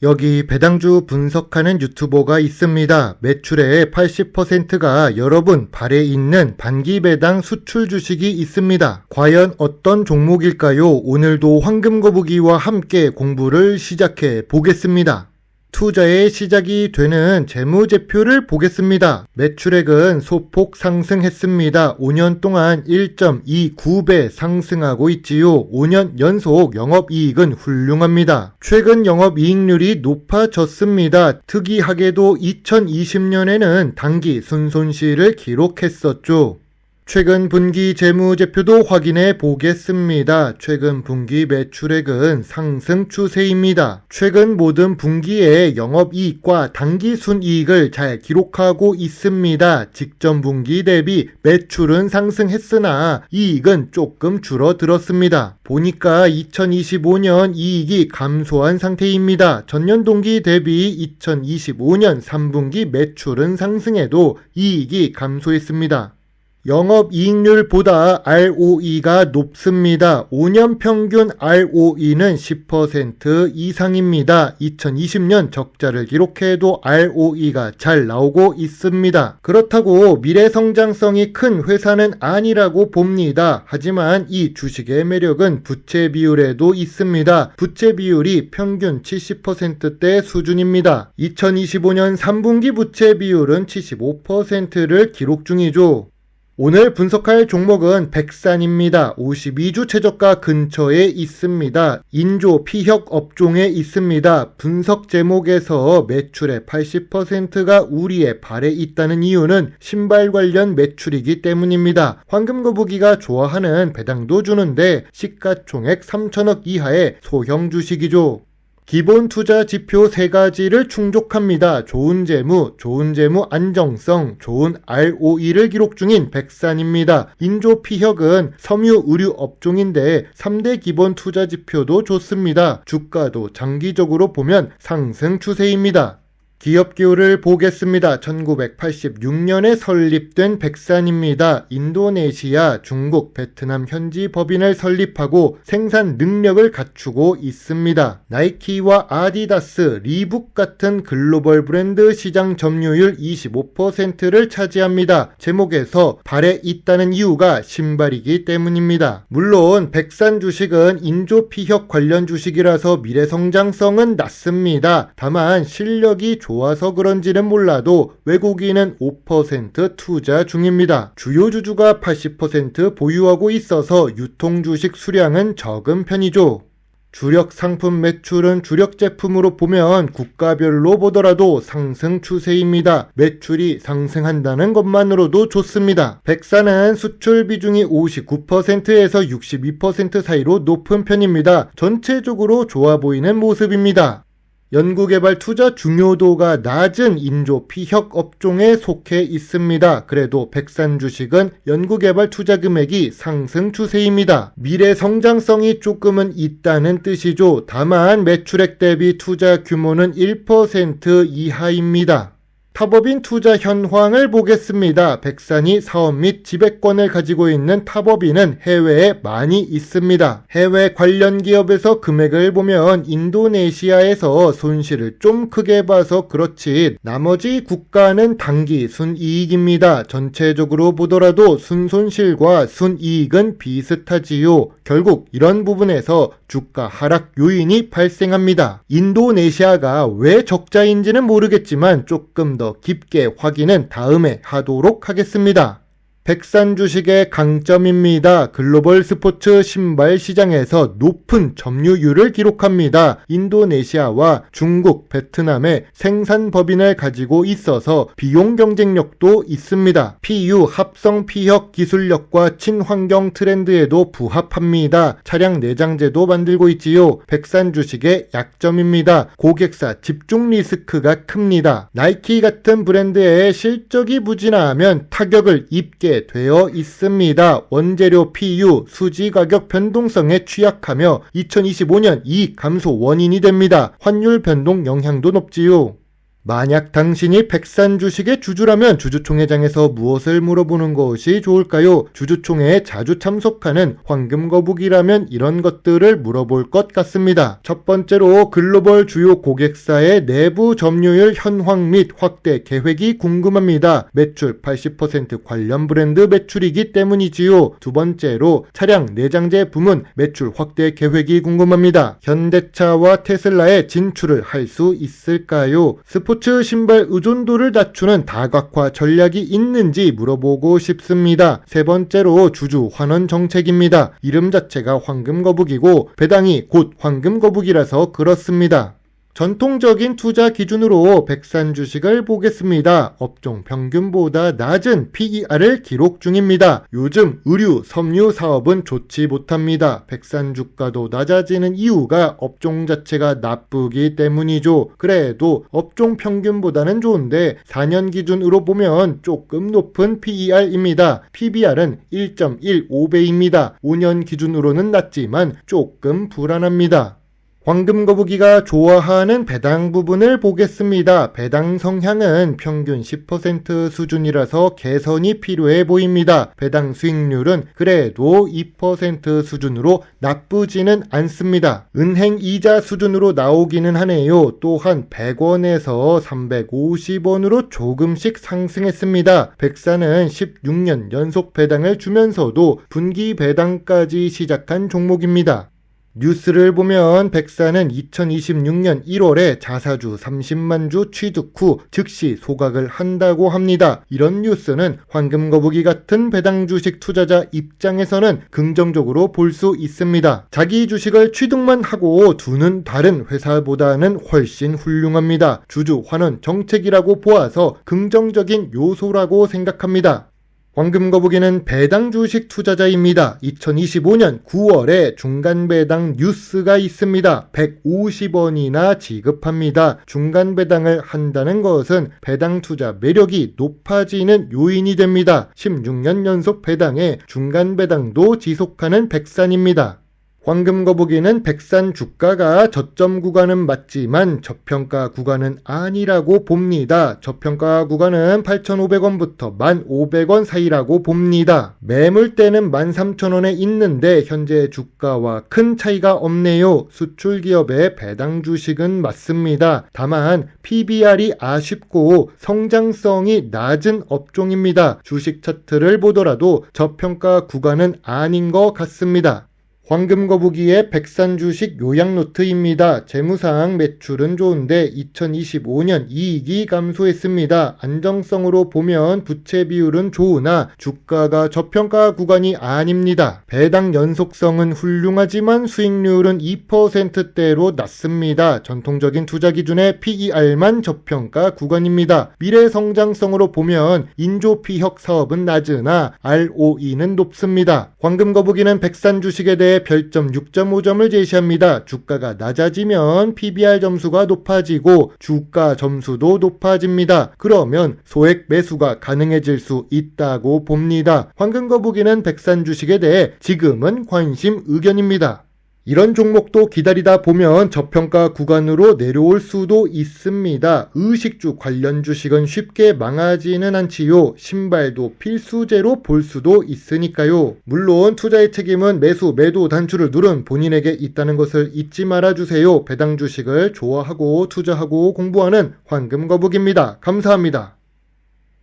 여기 배당주 분석하는 유튜버가 있습니다. 매출의 80%가 여러분 발에 있는 단기 배당 수출 주식이 있습니다. 과연 어떤 종목일까요? 오늘도 황금거북이와 함께 공부를 시작해 보겠습니다. 투자의 시작이 되는 재무제표를 보겠습니다. 매출액은 소폭 상승했습니다. 5년 동안 1.29배 상승하고 있지요. 5년 연속 영업이익은 훌륭합니다. 최근 영업이익률이 높아졌습니다. 특이하게도 2020년에는 단기 순손실을 기록했었죠. 최근 분기 재무제표도 확인해 보겠습니다. 최근 분기 매출액은 상승 추세입니다. 최근 모든 분기의 영업이익과 단기 순이익을 잘 기록하고 있습니다. 직전 분기 대비 매출은 상승했으나 이익은 조금 줄어들었습니다. 보니까 2025년 이익이 감소한 상태입니다. 전년 동기 대비 2025년 3분기 매출은 상승해도 이익이 감소했습니다. 영업이익률보다 ROE가 높습니다. 5년 평균 ROE는 10% 이상입니다. 2020년 적자를 기록해도 ROE가 잘 나오고 있습니다. 그렇다고 미래 성장성이 큰 회사는 아니라고 봅니다. 하지만 이 주식의 매력은 부채 비율에도 있습니다. 부채 비율이 평균 70%대 수준입니다. 2025년 3분기 부채 비율은 75%를 기록 중이죠. 오늘 분석할 종목은 백산입니다. 52주 최저가 근처에 있습니다. 인조 피혁 업종에 있습니다. 분석 제목에서 매출의 80%가 우리의 발에 있다는 이유는 신발 관련 매출이기 때문입니다. 황금거북이가 좋아하는 배당도 주는데 시가총액 3천억 이하의 소형 주식이죠. 기본 투자 지표 3가지를 충족합니다. 좋은 재무 안정성, 좋은 ROE를 기록 중인 백산입니다. 인조 피혁은 섬유 의류 업종인데 3대 기본 투자 지표도 좋습니다. 주가도 장기적으로 보면 상승 추세입니다. 기업기호를 보겠습니다. 1986년에 설립된 백산입니다. 인도네시아, 중국, 베트남 현지 법인을 설립하고 생산 능력을 갖추고 있습니다. 나이키와 아디다스, 리북 같은 글로벌 브랜드 시장 점유율 25%를 차지합니다. 제목에서 발에 있다는 이유가 신발이기 때문입니다. 물론 백산 주식은 인조 피혁 관련 주식이라서 미래 성장성은 낮습니다. 다만 실력이 좋아서 그런지는 몰라도 외국인은 5% 투자 중입니다. 주요 주주가 80% 보유하고 있어서 유통 주식 수량은 적은 편이죠. 주력 상품 매출은 주력 제품으로 보면 국가별로 보더라도 상승 추세입니다. 매출이 상승한다는 것만으로도 좋습니다. 백산은 수출 비중이 59%에서 62% 사이로 높은 편입니다. 전체적으로 좋아 보이는 모습입니다. 연구개발 투자 중요도가 낮은 인조 피혁 업종에 속해 있습니다. 그래도 백산 주식은 연구개발 투자 금액이 상승 추세입니다. 미래 성장성이 조금은 있다는 뜻이죠. 다만 매출액 대비 투자 규모는 1% 이하입니다. 탑업인 투자 현황을 보겠습니다. 백산이 사업 및 지배권을 가지고 있는 탑업인은 해외에 많이 있습니다. 해외 관련 기업에서 금액을 보면 인도네시아에서 손실을 좀 크게 봐서 그렇지 나머지 국가는 단기 순이익입니다. 전체적으로 보더라도 순손실과 순이익은 비슷하지요. 결국 이런 부분에서 주가 하락 요인이 발생합니다. 인도네시아가 왜 적자인지는 모르겠지만 조금 더 깊게 확인은 다음에 하도록 하겠습니다. 백산 주식의 강점입니다. 글로벌 스포츠 신발 시장에서 높은 점유율을 기록합니다. 인도네시아와 중국, 베트남의 생산 법인을 가지고 있어서 비용 경쟁력도 있습니다. PU 합성 피혁 기술력과 친환경 트렌드에도 부합합니다. 차량 내장재도 만들고 있지요. 백산 주식의 약점입니다. 고객사 집중 리스크가 큽니다. 나이키 같은 브랜드의 실적이 부진하면 타격을 입게 되어 있습니다. 원재료 PU, 수지 가격 변동성에 취약하며 2025년 이익 감소 원인이 됩니다. 환율 변동 영향도 높지요. 만약 당신이 백산 주식의 주주라면 주주총회장에서 무엇을 물어보는 것이 좋을까요? 주주총회에 자주 참석하는 황금거북이라면 이런 것들을 물어볼 것 같습니다. 첫 번째로 글로벌 주요 고객사의 내부 점유율 현황 및 확대 계획이 궁금합니다. 매출 80% 관련 브랜드 매출이기 때문이지요. 두 번째로 차량 내장재 부문 매출 확대 계획이 궁금합니다. 현대차와 테슬라에 진출을 할 수 있을까요? 스포츠 신발 의존도를 낮추는 다각화 전략이 있는지 물어보고 싶습니다. 세 번째로 주주 환원 정책입니다. 이름 자체가 황금거북이고 배당이 곧 황금거북이라서 그렇습니다. 전통적인 투자 기준으로 백산 주식을 보겠습니다. 업종 평균보다 낮은 PER을 기록 중입니다. 요즘 의류, 섬유 사업은 좋지 못합니다. 백산 주가도 낮아지는 이유가 업종 자체가 나쁘기 때문이죠. 그래도 업종 평균보다는 좋은데 4년 기준으로 보면 조금 높은 PER입니다. PBR은 1.15배입니다. 5년 기준으로는 낮지만 조금 불안합니다. 황금거북이가 좋아하는 배당 부분을 보겠습니다. 배당 성향은 평균 10% 수준이라서 개선이 필요해 보입니다. 배당 수익률은 그래도 2% 수준으로 나쁘지는 않습니다. 은행 이자 수준으로 나오기는 하네요. 또한 100원에서 350원으로 조금씩 상승했습니다. 백산은 16년 연속 배당을 주면서도 분기 배당까지 시작한 종목입니다. 뉴스를 보면 백산은 2026년 1월에 자사주 30만 주 취득 후 즉시 소각을 한다고 합니다. 이런 뉴스는 황금거북이 같은 배당 주식 투자자 입장에서는 긍정적으로 볼 수 있습니다. 자기 주식을 취득만 하고 두는 다른 회사보다는 훨씬 훌륭합니다. 주주 환원 정책이라고 보아서 긍정적인 요소라고 생각합니다. 황금거북이는 배당 주식 투자자입니다. 2025년 9월에 중간 배당 뉴스가 있습니다. 150원이나 지급합니다. 중간 배당을 한다는 것은 배당 투자 매력이 높아지는 요인이 됩니다. 16년 연속 배당에 중간 배당도 지속하는 백산입니다. 황금거북이는 백산 주가가 저점 구간은 맞지만 저평가 구간은 아니라고 봅니다. 저평가 구간은 8,500원부터 1,500원 사이라고 봅니다. 매물대는 13,000원에 있는데 현재 주가와 큰 차이가 없네요. 수출기업의 배당 주식은 맞습니다. 다만 PBR이 아쉽고 성장성이 낮은 업종입니다. 주식 차트를 보더라도 저평가 구간은 아닌 것 같습니다. 황금거북이의 백산 주식 요약 노트입니다. 재무상 매출은 좋은데 2025년 이익이 감소했습니다. 안정성으로 보면 부채 비율은 좋으나 주가가 저평가 구간이 아닙니다. 배당 연속성은 훌륭하지만 수익률은 2%대로 낮습니다. 전통적인 투자 기준의 PER만 저평가 구간입니다. 미래 성장성으로 보면 인조피혁 사업은 낮으나 ROE는 높습니다. 황금거북이는 백산 주식에 대해 별점 6.5점을 제시합니다. 주가가 낮아지면 PBR 점수가 높아지고 주가 점수도 높아집니다. 그러면 소액 매수가 가능해질 수 있다고 봅니다. 황금거북이는 백산 주식에 대해 지금은 관심 의견입니다. 이런 종목도 기다리다 보면 저평가 구간으로 내려올 수도 있습니다. 의식주 관련 주식은 쉽게 망하지는 않지요. 신발도 필수제로 볼 수도 있으니까요. 물론 투자의 책임은 매수, 매도 단추를 누른 본인에게 있다는 것을 잊지 말아주세요. 배당 주식을 좋아하고 투자하고 공부하는 황금거북입니다. 감사합니다.